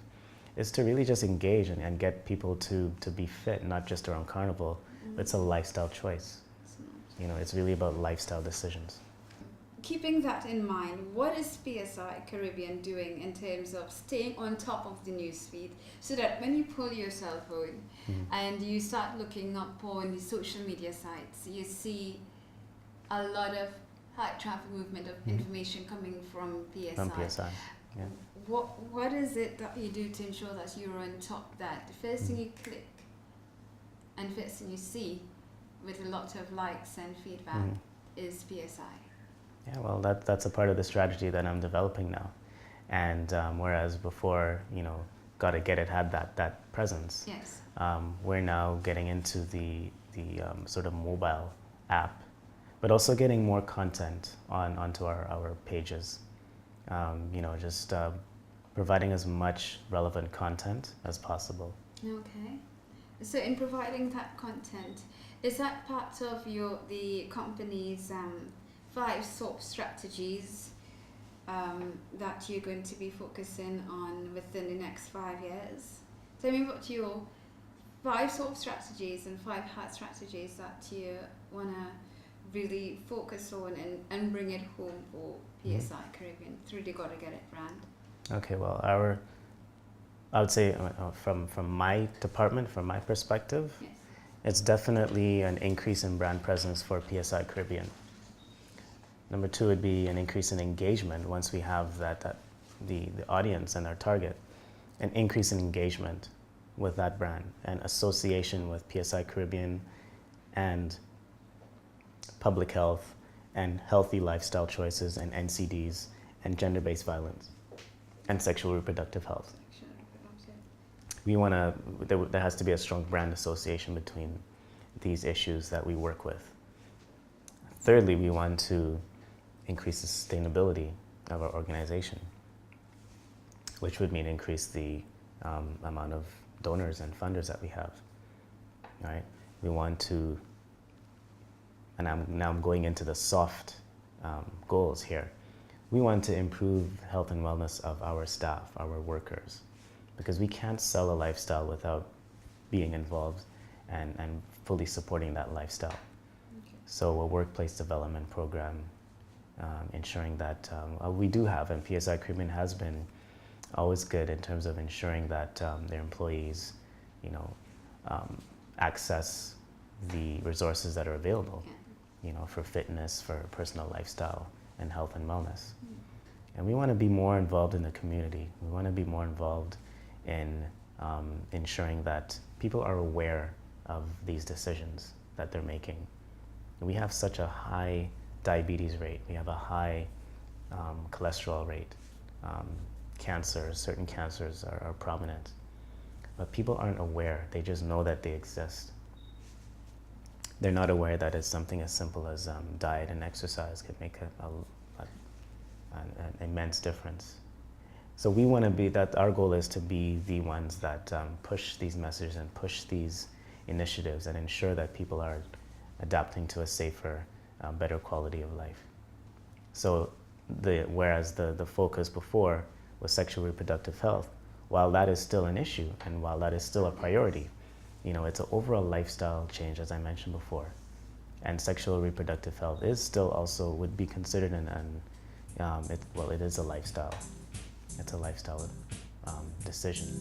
Is to really just engage and get people to be fit, not just around Carnival. It's a lifestyle choice. You know, it's really about lifestyle decisions. Keeping that in mind, what is PSI Caribbean doing in terms of staying on top of the newsfeed so that when you pull your cell phone and you start looking up on the social media sites, you see a lot of high traffic movement of information coming from PSI? From PSI, yeah. What is it that you do to ensure that you're on top, that the first thing you click and first thing you see with a lot of likes and feedback is PSI? Yeah, well, that's a part of the strategy that I'm developing now. And whereas before, you know, Gotta Get It had that presence, we're now getting into the sort of mobile app, but also getting more content onto our pages. Just providing as much relevant content as possible. Okay. So in providing that content, is that part of the company's 5 SOAP strategies that you're going to be focusing on within the next 5 years? Tell me what your 5 SOAP strategies and 5 HAT strategies that you want to really focus on and bring it home for PSI Caribbean through the Gotta Get It brand. Okay, well, I would say from my department, from my perspective, Yes. it's definitely an increase in brand presence for PSI Caribbean. Number 2 would be an increase in engagement once we have the audience and our target, an increase in engagement with that brand and association with PSI Caribbean and public health and healthy lifestyle choices and NCDs and gender-based violence and sexual reproductive health. There has to be a strong brand association between these issues that we work with. Thirdly, we want to increase the sustainability of our organization, which would mean increase the amount of donors and funders that we have. Right? We want to, and I'm going into the soft goals here. We want to improve health and wellness of our staff, our workers, because we can't sell a lifestyle without being involved and fully supporting that lifestyle. Okay. So a workplace development program, ensuring that we do have, and PSI Caribbean has been always good in terms of ensuring that their employees, access the resources that are available, for fitness, for personal lifestyle, and health and wellness. And we want to be more involved in the community. We want to be more involved in ensuring that people are aware of these decisions that they're making. We have such a high diabetes rate. We have a high cholesterol rate. Certain cancers are prominent. But people aren't aware. They just know that they exist. They're not aware that it's something as simple as diet and exercise could make an immense difference. So we want to be that. Our goal is to be the ones that push these messages and push these initiatives and ensure that people are adapting to a safer, better quality of life. So whereas the focus before was sexual reproductive health, while that is still an issue and while that is still a priority, it's an overall lifestyle change, as I mentioned before. And sexual reproductive health is still also would be considered it is a lifestyle. It's a lifestyle decision.